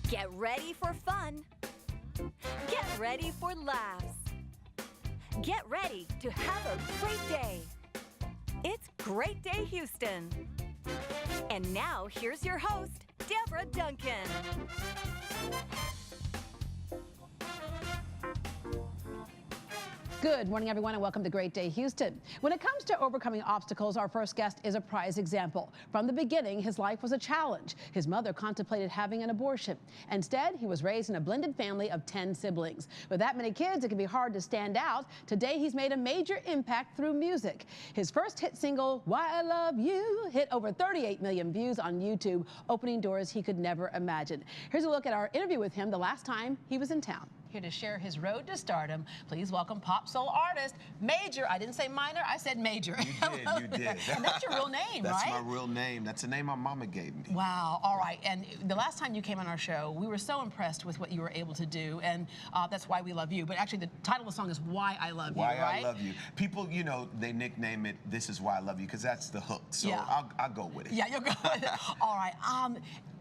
Get ready for fun. Get ready for laughs. Get ready to have a great day. It's Great Day Houston. And now here's your host, Deborah Duncan. Good morning, everyone, and welcome to Great Day Houston. When it comes to overcoming obstacles, our first guest is a prize example. From the beginning, his life was a challenge. His mother contemplated having an abortion. Instead, he was raised in a blended family of 10 siblings. With that many kids, it can be hard to stand out. Today, he's made a major impact through music. His first hit single, Why I Love You, hit over 38 million views on YouTube, opening doors he could never imagine. Here's a look at our interview with him the last time he was in town. Here to share his road to stardom, please welcome pop soul artist Major. I didn't say minor, I said Major. You did. And that's your real name, That's right? That's my real name. That's the name my mama gave me. Wow, all right. And the last time you came on our show, we were so impressed with what you were able to do, and that's why we love you. But actually, the title of the song is Why I Love You, Why right? I Love You. People, you know, they nickname it, This Is Why I Love You, because that's the hook. So Yeah. I'll go with it. Yeah, you'll go with it. All right.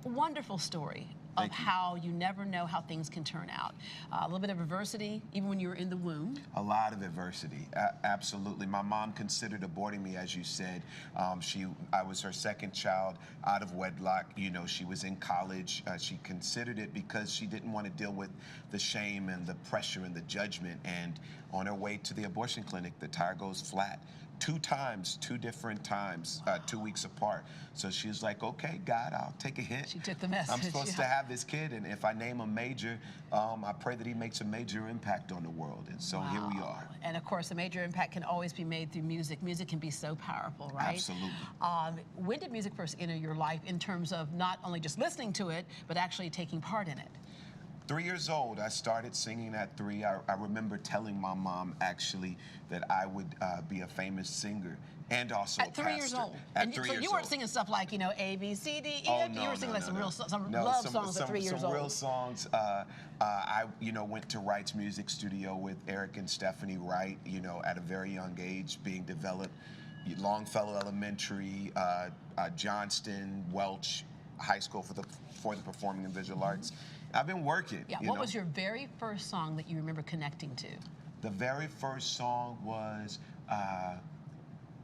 Wonderful story of how you never know how things can turn out. A little bit of adversity, even when you were in the womb. A lot of adversity, absolutely. My mom considered aborting me, as you said. I was her second child out of wedlock. You know, she was in college. She considered it because she didn't want to deal with the shame and the pressure and the judgment. And on her way to the abortion clinic, the tire goes flat. 2 times, 2 different times, 2 weeks apart. So she was like, okay, God, I'll take a hit. She took the message. I'm supposed to have this kid, and if I name him Major, I pray that he makes a major impact on the world. And so here we are. And of course, a major impact can always be made through music. Music can be so powerful, right? Absolutely. When did music first enter your life in terms of not only just listening to it, but actually taking part in it? 3 years old, I started singing at 3. I remember telling my mom, actually, that I would be a famous singer and also at 3 years old. At and 3 so years you weren't old. singing stuff like, you know, A, B, C, D, E. Oh, You were singing like some real some No, love songs at 3 years old. Some real songs. I, went to Wright's Music Studio with Eric and Stephanie Wright, at a very young age, being developed. Longfellow Elementary, Johnston, Welch High School for the Performing and Visual Arts. I've been working. Yeah. What was your very first song that you remember connecting to? The very first song was,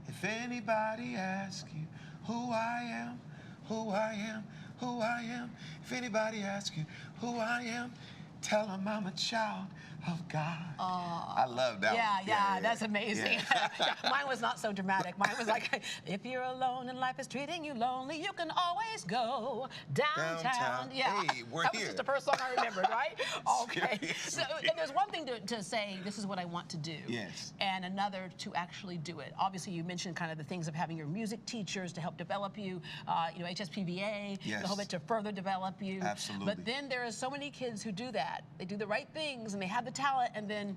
if anybody asks you who I am, who I am, who I am, if anybody asks you who I am, tell them I'm a child of God. I love that one. Yeah, that's amazing. Yeah. Mine was not so dramatic. Mine was like, if you're alone and life is treating you lonely, you can always go downtown. Yeah, hey, we're that here. was just the first song I remembered, right? Okay. So, and there's one thing to say, this is what I want to do. Yes. And another to actually do it. Obviously, you mentioned kind of the things of having your music teachers to help develop you, HSPVA, yes. the whole bit to further develop you. Absolutely. But then there are so many kids who do that. They do the right things and they have the talent, and then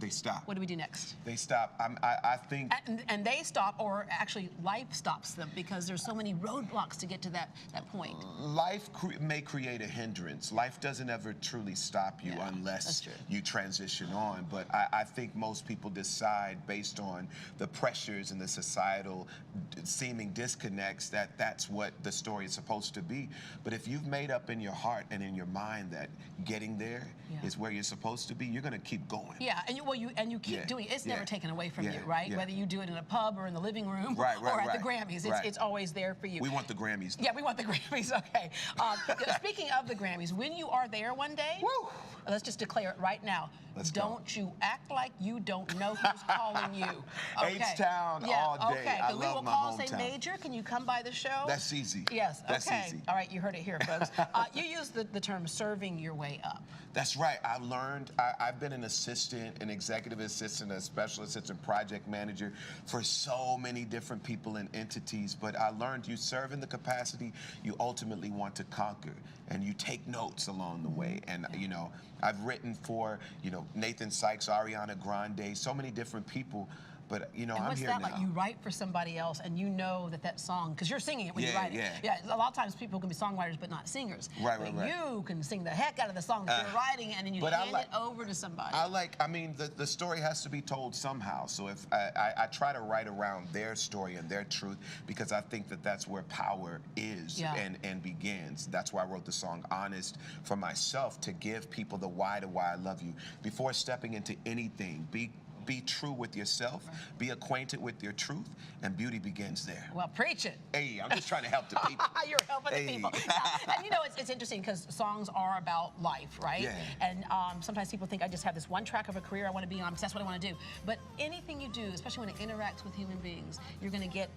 they stop. What do we do next? They stop. I think. And they stop, or actually life stops them because there's so many roadblocks to get to that point. Life may create a hindrance. Life doesn't ever truly stop you unless you transition on. But I think most people decide based on the pressures and the societal seeming disconnects that that's what the story is supposed to be. But if you've made up in your heart and in your mind that getting there is where you're supposed to be, you're going to keep going. Yeah, and you keep doing it. It's never taken away from you, right? Yeah. Whether you do it in a pub or in the living room or at the Grammys, it's always there for you. We want the Grammys. Yeah, we want the Grammys. Okay. Speaking of the Grammys, when you are there one day, let's just declare it right now. Don't you act like you don't know who's calling you. Okay. H-Town all day. Okay. I we will love my call, hometown. say, Major, can you come by the show? That's easy. Yes. That's okay. easy. All right, you heard it here, folks. You use the term serving your way up. That's right. I learned. I've been an assistant, an executive assistant, a special assistant, project manager for so many different people and entities. But I learned you serve in the capacity you ultimately want to conquer, and you take notes along the way. And I've written for Nathan Sykes, Ariana Grande, so many different people. But you know, And I'm what's here that now. like? You write for somebody else, and you know that song, because you're singing it when you write it. Yeah. A lot of times people can be songwriters but not singers. Right. You can sing the heck out of the song that you're writing, and then you hand it over to somebody. I mean, the story has to be told somehow. So if I try to write around their story and their truth, because I think that that's where power is and begins. That's why I wrote the song Honest for myself, to give people the why to why I love you. Before stepping into anything, be true with yourself, be acquainted with your truth, and beauty begins there. Well, preach it. Hey, I'm just trying to help the people. You're helping the people. Yeah. And you know, it's interesting because songs are about life, right? Yeah. And sometimes people think I just have this one track of a career I want to be on because that's what I want to do. But anything you do, especially when it interacts with human beings, you're going to get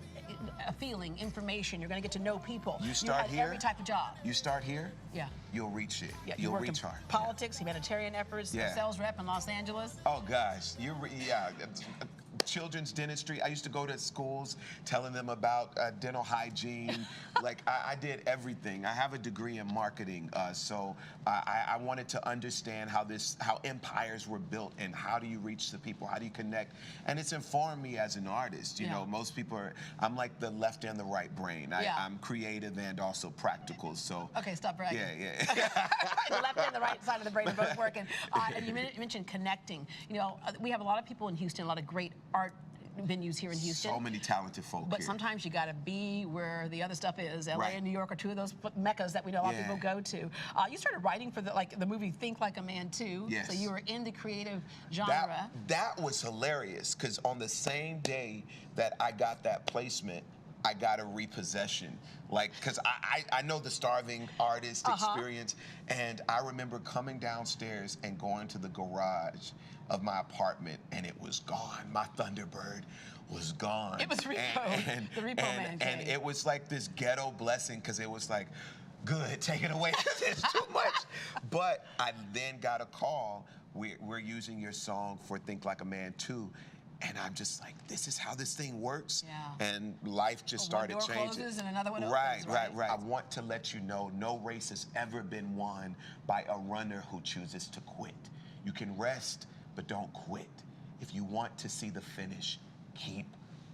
a feeling, information. You're going to get to know people. You start here. Every type of job. You start here. Yeah. You'll reach it. Yeah, You'll work reach in hard. politics, humanitarian efforts, sales rep in Los Angeles. Oh gosh, children's dentistry. I used to go to schools telling them about dental hygiene. Like I did everything. I have a degree in marketing, so I wanted to understand how empires were built and how do you reach the people, how do you connect, and it's informed me as an artist. You know, most people I'm like the left and the right brain. I'm creative and also practical. So okay, stop bragging. Yeah. The left and the right side of the brain are both working. And you mentioned connecting. You know, we have a lot of people in Houston, a lot of great art venues here in Houston. So many talented folk But here. sometimes you got to be where the other stuff is. LA and New York are two of those meccas that we know a lot of people go to. You started writing for the movie Think Like a Man too. Yes. So you were in the creative genre. That was hilarious because on the same day that I got that placement, I got a repossession. Like, because I know the starving artist experience, and I remember coming downstairs and going to the garage of my apartment, and it was gone. My Thunderbird was gone. It was repo. The repo man came. And it was like this ghetto blessing because it was like, good, take it away because it's too much. But I then got a call. We're using your song for Think Like a Man too. And I'm just like, this is how this thing works. Yeah. And life just started one door changing. closes and another one opens, Right. I want to let you know, no race has ever been won by a runner who chooses to quit. You can rest, but don't quit. If you want to see the finish, keep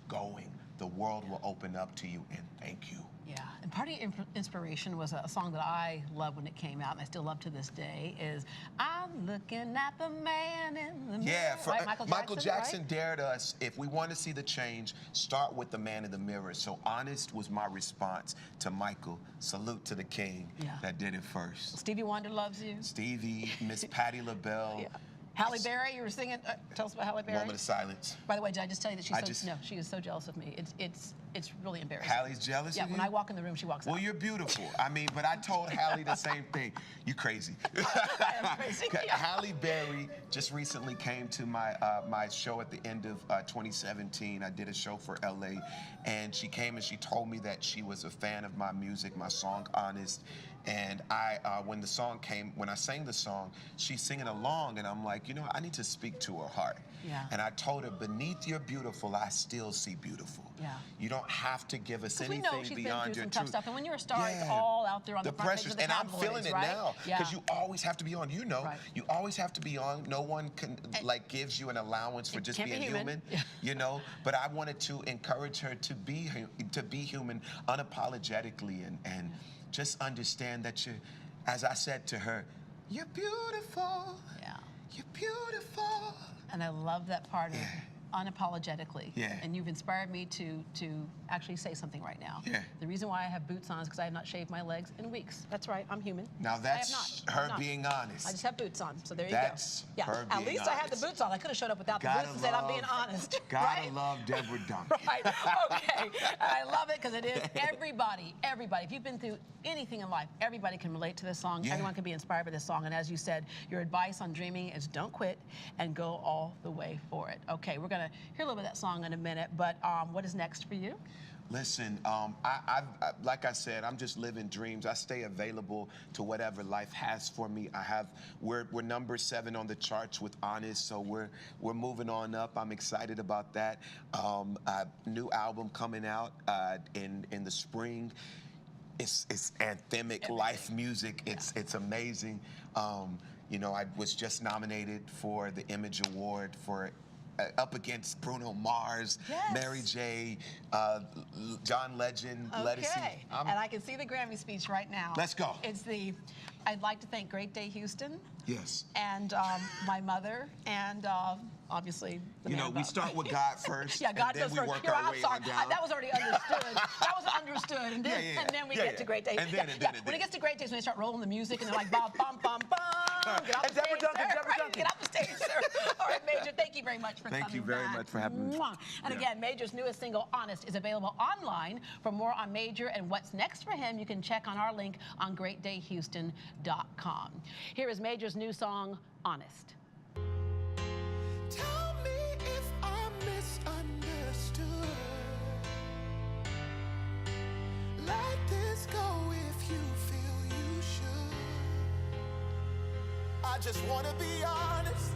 going. The world will open up to you, and thank you. Yeah, and part of your inspiration was a song that I loved when it came out, and I still love to this day, is I'm looking at the man in the mirror. Yeah, right? Michael Jackson right? dared us, if we want to see the change, start with the man in the mirror. So Honest was my response to Michael. Salute to the king that did it first. Stevie Wonder loves you. Stevie, Miss Patti LaBelle. Yeah. Halle Berry, you were singing. Tell us about Halle Berry. Moment of silence. By the way, did I just tell you that she is so jealous of me. It's really embarrassing. Halle's jealous of you? Yeah, when I walk in the room, she walks out. Well, you're beautiful. I mean, but I told Halle the same thing. You crazy. I am crazy. Yeah. Halle Berry just recently came to my my show at the end of 2017. I did a show for LA, and she came and she told me that she was a fan of my music, my song Honest. And when I sang the song, she's singing along, and I'm like, you know, I need to speak to her heart. Yeah. And I told her, beneath your beautiful, I still see beautiful. Yeah. You don't have to give us anything we know she's beyond been through your some tough truth. stuff, and when you're a star, it's all out there on the front page of the and I'm tabloids, feeling it right? now because you always have to be on. You know, Right. you always have to be on. No one can gives you an allowance for just being human. Yeah. You know, but I wanted to encourage her to be human unapologetically and just understand that you're. As I said to her, you're beautiful. Yeah. You're beautiful. And I love that part of unapologetically. Yeah. And you've inspired me to actually say something right now. Yeah. The reason why I have boots on is because I have not shaved my legs in weeks. That's right, I'm human. Now that's her being honest. I just have boots on, so there you That's go. her At being least I had the honest. boots on. I could have showed up without the boots and said I'm being honest. Gotta love Deborah Duncan. Right, okay. I love it because it is everybody. If you've been through anything in life, everybody can relate to this song. Yeah. Everyone can be inspired by this song. And as you said, your advice on dreaming is don't quit and go all the way for it. Okay, we're going to hear a little bit of that song in a minute, but what is next for you? Listen, like I said, I'm just living dreams. I stay available to whatever life has for me. We're number 7 on the charts with Honest, so we're moving on up. I'm excited about that. New album coming out in the spring. It's anthemic life music. It's amazing. You know, I was just nominated for the Image Award for up against Bruno Mars, Yes. Mary J, John Legend, Lettucey. Okay, and I can see the Grammy speech right now. Let's go. It's I'd like to thank Great Day Houston. Yes. And my mother, and obviously the You know, man we above. start with God first, Yeah, God and then does we first. work You're our right, way I'm sorry. on down. That was already understood. That was understood, and then, Yeah. And then we Yeah, get yeah. to Great Day. And then. When it gets to Great Days, when they start rolling the music, and they're like, bum, bum, bum, bum. Get off the And Deborah stage, Duncan, sir. Deborah Right, Duncan. Get off the stage, sir. All right, Major, thank you very much for coming Thank you very back. much for having me. Mwah. And Yeah. again, Major's newest single, Honest, is available online. For more on Major and what's next for him, you can check on our link on greatdayhouston.com. Here is Major's new song, Honest. Tell me if I'm misunderstood. Let this go if you feel you should. I just wanna be honest.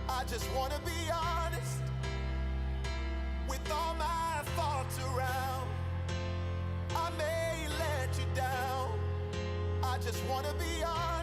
I just wanna be honest. With all my thoughts around, I may let you down. I just wanna be honest.